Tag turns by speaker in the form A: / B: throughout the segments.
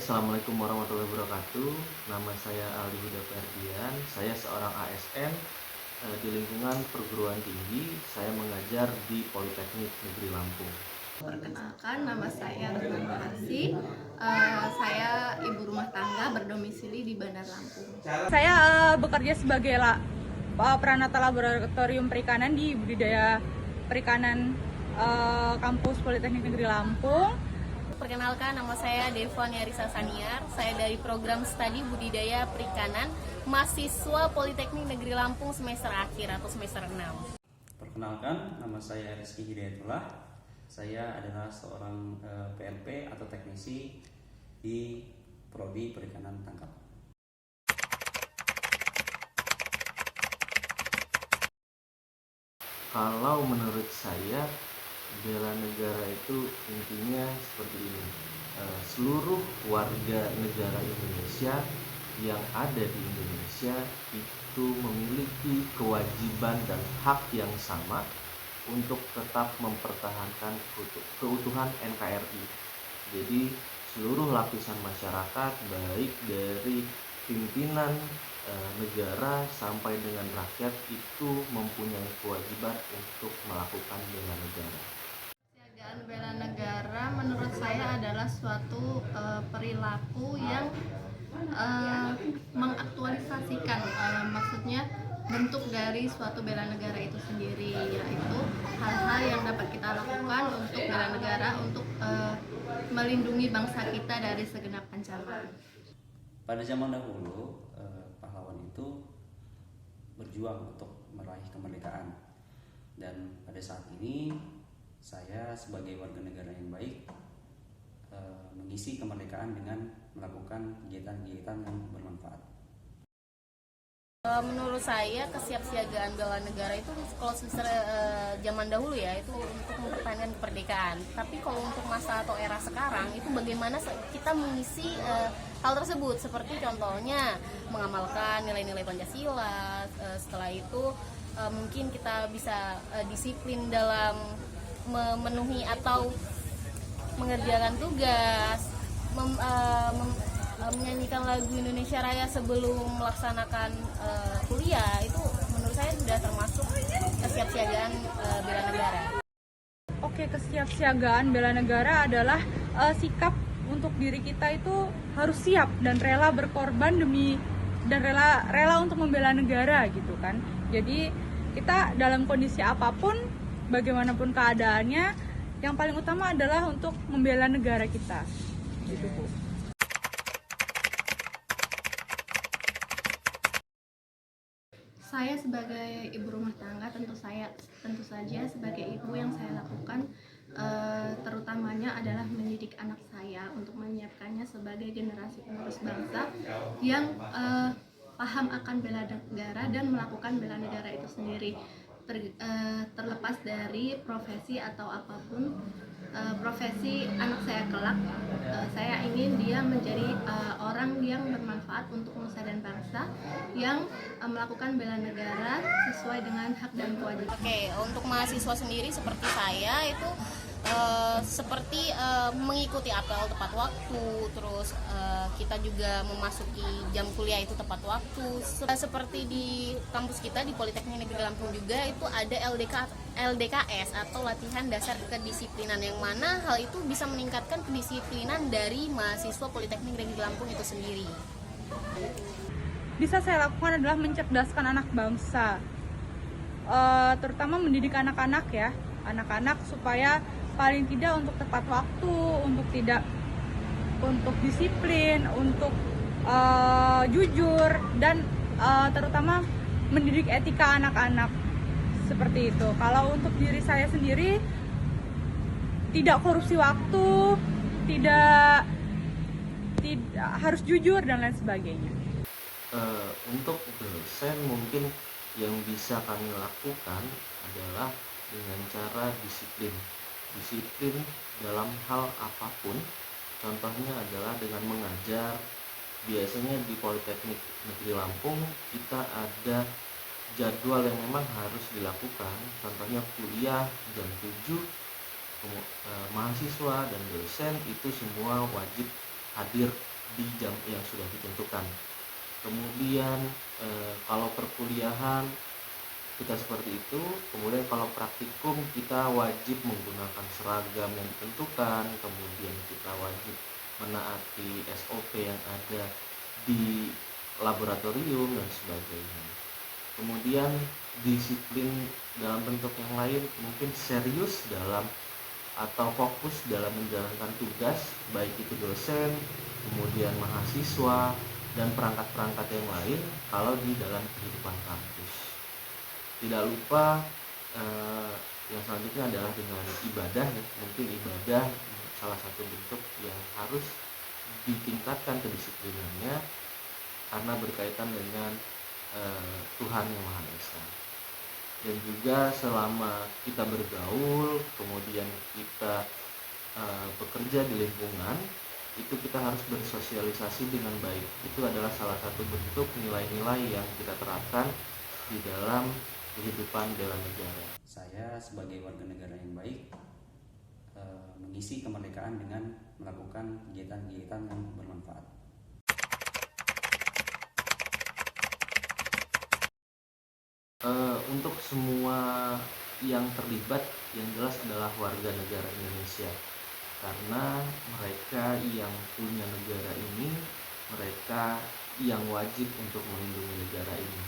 A: Assalamualaikum warahmatullahi wabarakatuh. Nama saya Aldi Huda Ferdian. Saya seorang ASN di lingkungan perguruan tinggi. Saya mengajar di Politeknik Negeri Lampung.
B: Perkenalkan, nama saya Retno Maharsi. Saya ibu rumah tangga berdomisili di Bandar Lampung.
C: Saya bekerja sebagai peranata laboratorium perikanan di budidaya perikanan kampus Politeknik Negeri Lampung.
D: Perkenalkan, nama saya Devon Yarisa Saniar. Saya dari program studi budidaya perikanan mahasiswa Politeknik Negeri Lampung semester akhir atau semester 6.
E: Perkenalkan, nama saya Rizky Hidayatullah. Saya adalah seorang PLP atau teknisi di Prodi Perikanan Tangkap.
A: Kalau menurut saya, bela negara itu intinya seperti ini. Seluruh warga negara Indonesia yang ada di Indonesia itu memiliki kewajiban dan hak yang sama untuk tetap mempertahankan keutuhan NKRI. Jadi seluruh lapisan masyarakat, baik dari pimpinan negara sampai dengan rakyat, itu mempunyai kewajiban untuk melakukan bela negara.
B: Kesiagaan bela negara menurut saya adalah suatu perilaku yang mengaktualisasikan, maksudnya bentuk dari suatu bela negara itu sendiri, yaitu hal-hal yang dapat kita lakukan untuk bela negara, untuk melindungi bangsa kita dari segenap ancaman.
E: Pada zaman dahulu, pahlawan itu berjuang untuk meraih kemerdekaan. Dan pada saat ini, saya sebagai warga negara yang baik mengisi kemerdekaan dengan melakukan kegiatan-kegiatan yang bermanfaat.
D: Menurut saya kesiapsiagaan bela negara itu kalau zaman dahulu ya itu untuk mempertahankan kemerdekaan. Tapi kalau untuk masa atau era sekarang itu bagaimana kita mengisi hal tersebut, seperti contohnya mengamalkan nilai-nilai Pancasila. Setelah itu mungkin kita bisa disiplin dalam memenuhi atau mengerjakan tugas, menyanyikan lagu Indonesia Raya sebelum melaksanakan kuliah. Itu menurut saya sudah termasuk kesiapsiagaan bela negara.
C: Oke, kesiapsiagaan bela negara adalah sikap untuk diri kita itu harus siap dan rela berkorban dan rela untuk membela negara gitu kan. Jadi kita dalam kondisi apapun, bagaimanapun keadaannya, yang paling utama adalah untuk membela negara kita gitu Bu.
B: Saya sebagai ibu rumah tangga tentu saja sebagai ibu yang saya lakukan terutamanya adalah mendidik anak saya untuk menyiapkannya sebagai generasi penerus bangsa yang paham akan bela negara dan melakukan bela negara itu sendiri, terlepas dari profesi atau apapun profesi anak saya kelak. Saya ingin dia menjadi orang yang bermanfaat untuk nusa dan bangsa, yang melakukan bela negara sesuai dengan hak dan kewajiban.
D: Oke, untuk mahasiswa sendiri seperti saya itu seperti mengikuti apel tepat waktu, terus kita juga memasuki jam kuliah itu tepat waktu. Seperti di kampus kita di Politeknik Negeri Lampung juga itu ada LDKS atau latihan dasar kedisiplinan, yang mana hal itu bisa meningkatkan kedisiplinan dari mahasiswa Politeknik Negeri Lampung itu sendiri.
C: Bisa saya lakukan adalah mencerdaskan anak bangsa, terutama mendidik anak-anak ya, anak-anak supaya paling tidak untuk tepat waktu, untuk disiplin, untuk jujur, dan terutama mendidik etika anak-anak seperti itu. Kalau untuk diri saya sendiri, tidak korupsi waktu, tidak harus jujur dan lain sebagainya.
A: Untuk dosen mungkin yang bisa kami lakukan adalah dengan cara disiplin dalam hal apapun. Contohnya adalah dengan mengajar. Biasanya di Politeknik Negeri Lampung kita ada jadwal yang memang harus dilakukan. Contohnya kuliah jam 7, mahasiswa dan dosen itu semua wajib hadir di jam yang sudah ditentukan. Kemudian kalau perkuliahan kita seperti itu. Kemudian kalau praktikum kita wajib menggunakan seragam yang ditentukan, kemudian kita wajib menaati SOP yang ada di laboratorium dan sebagainya. Kemudian disiplin dalam bentuk yang lain, mungkin serius dalam atau fokus dalam menjalankan tugas, baik itu dosen, kemudian mahasiswa, dan perangkat-perangkat yang lain kalau di dalam kehidupan kampus. Tidak lupa yang selanjutnya adalah dengan ibadah, mungkin ibadah salah satu bentuk yang harus ditingkatkan kedisiplinannya karena berkaitan dengan Tuhan Yang Maha Esa. Dan juga selama kita bergaul, kemudian kita bekerja di lingkungan, itu kita harus bersosialisasi dengan baik. Itu adalah salah satu bentuk nilai-nilai yang kita terapkan di dalam kehidupan bela negara.
E: Saya sebagai warga negara yang baik mengisi kemerdekaan dengan melakukan kegiatan-kegiatan yang bermanfaat.
A: Untuk semua yang terlibat, yang jelas adalah warga negara Indonesia, karena mereka yang punya negara ini, mereka yang wajib untuk melindungi negara ini.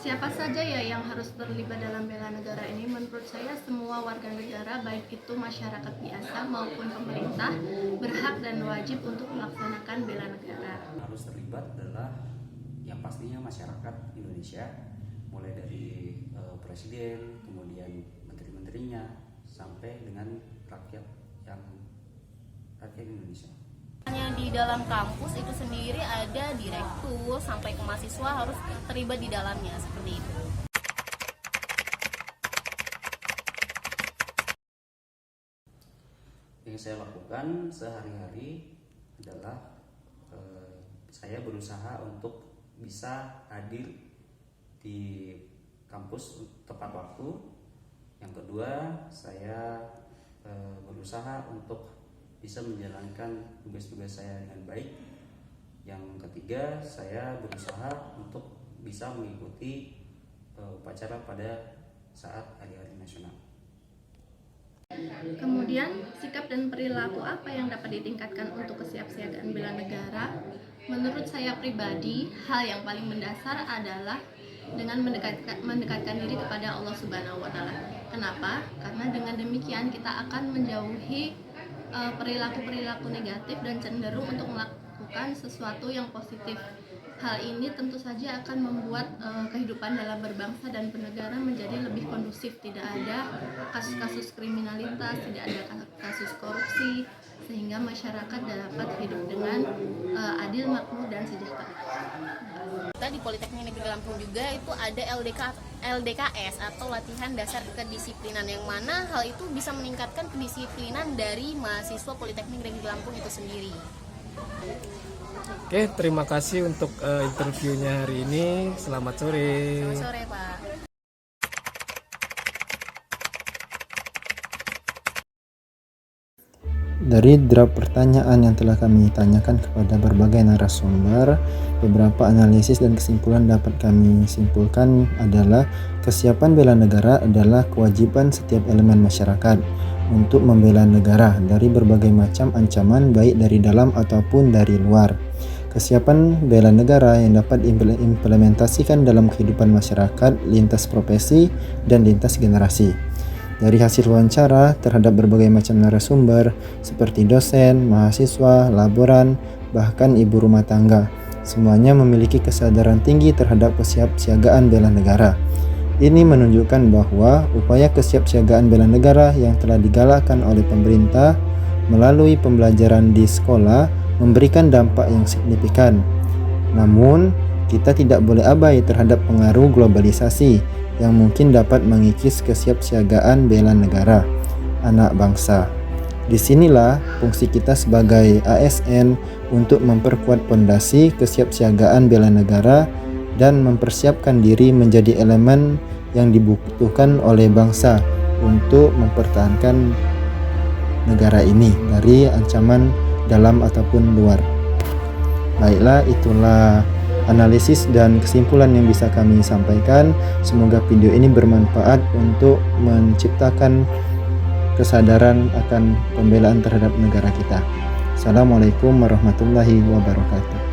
B: Siapa saja ya yang harus terlibat dalam bela negara ini? Menurut saya semua warga negara, baik itu masyarakat biasa maupun pemerintah, berhak dan wajib untuk melaksanakan bela negara.
E: Harus terlibat adalah yang pastinya masyarakat Indonesia, mulai dari presiden, kemudian menteri-menterinya, sampai dengan rakyat Indonesia.
D: Di dalam kampus itu sendiri ada direktur sampai ke mahasiswa harus terlibat di dalamnya, seperti itu.
E: Yang saya lakukan sehari-hari adalah saya berusaha untuk bisa hadir di kampus tepat waktu. Yang kedua, saya berusaha untuk bisa menjalankan tugas-tugas saya dengan baik. Yang ketiga, saya berusaha untuk bisa mengikuti upacara pada saat hari-hari nasional.
B: Kemudian, sikap dan perilaku apa yang dapat ditingkatkan untuk kesiapsiagaan bela negara? Menurut saya pribadi, hal yang paling mendasar adalah dengan mendekatkan diri kepada Allah Subhanahu wa Ta'ala. Kenapa? Karena dengan demikian kita akan menjauhi perilaku-perilaku negatif dan cenderung untuk melakukan sesuatu yang positif. Hal ini tentu saja akan membuat kehidupan dalam berbangsa dan bernegara menjadi lebih kondusif. Tidak ada kasus-kasus kriminalitas, tidak ada kasus korupsi, sehingga masyarakat dapat hidup dengan adil, makmur, dan sejahtera.
D: Kita di Politeknik Negeri Lampung juga itu ada LDKS atau latihan dasar kedisiplinan, yang mana hal itu bisa meningkatkan kedisiplinan dari mahasiswa Politeknik Negeri Lampung itu sendiri.
F: Oke, terima kasih untuk interviewnya hari ini. Selamat sore.
D: Selamat sore, Pak.
G: Dari draft pertanyaan yang telah kami tanyakan kepada berbagai narasumber, beberapa analisis dan kesimpulan dapat kami simpulkan adalah kesiapan bela negara adalah kewajiban setiap elemen masyarakat untuk membela negara dari berbagai macam ancaman baik dari dalam ataupun dari luar. Kesiapan bela negara yang dapat diimplementasikan dalam kehidupan masyarakat lintas profesi dan lintas generasi. Dari hasil wawancara terhadap berbagai macam narasumber seperti dosen, mahasiswa, laboran, bahkan ibu rumah tangga, semuanya memiliki kesadaran tinggi terhadap kesiapsiagaan bela negara. Ini menunjukkan bahwa upaya kesiapsiagaan bela negara yang telah digalakkan oleh pemerintah melalui pembelajaran di sekolah memberikan dampak yang signifikan. Namun, kita tidak boleh abai terhadap pengaruh globalisasi yang mungkin dapat mengikis kesiapsiagaan bela negara, anak bangsa. Disinilah fungsi kita sebagai ASN untuk memperkuat pondasi kesiapsiagaan bela negara dan mempersiapkan diri menjadi elemen yang dibutuhkan oleh bangsa untuk mempertahankan negara ini dari ancaman dalam ataupun luar. Baiklah, itulah analisis dan kesimpulan yang bisa kami sampaikan. Semoga video ini bermanfaat untuk menciptakan kesadaran akan pembelaan terhadap negara kita. Assalamualaikum warahmatullahi wabarakatuh.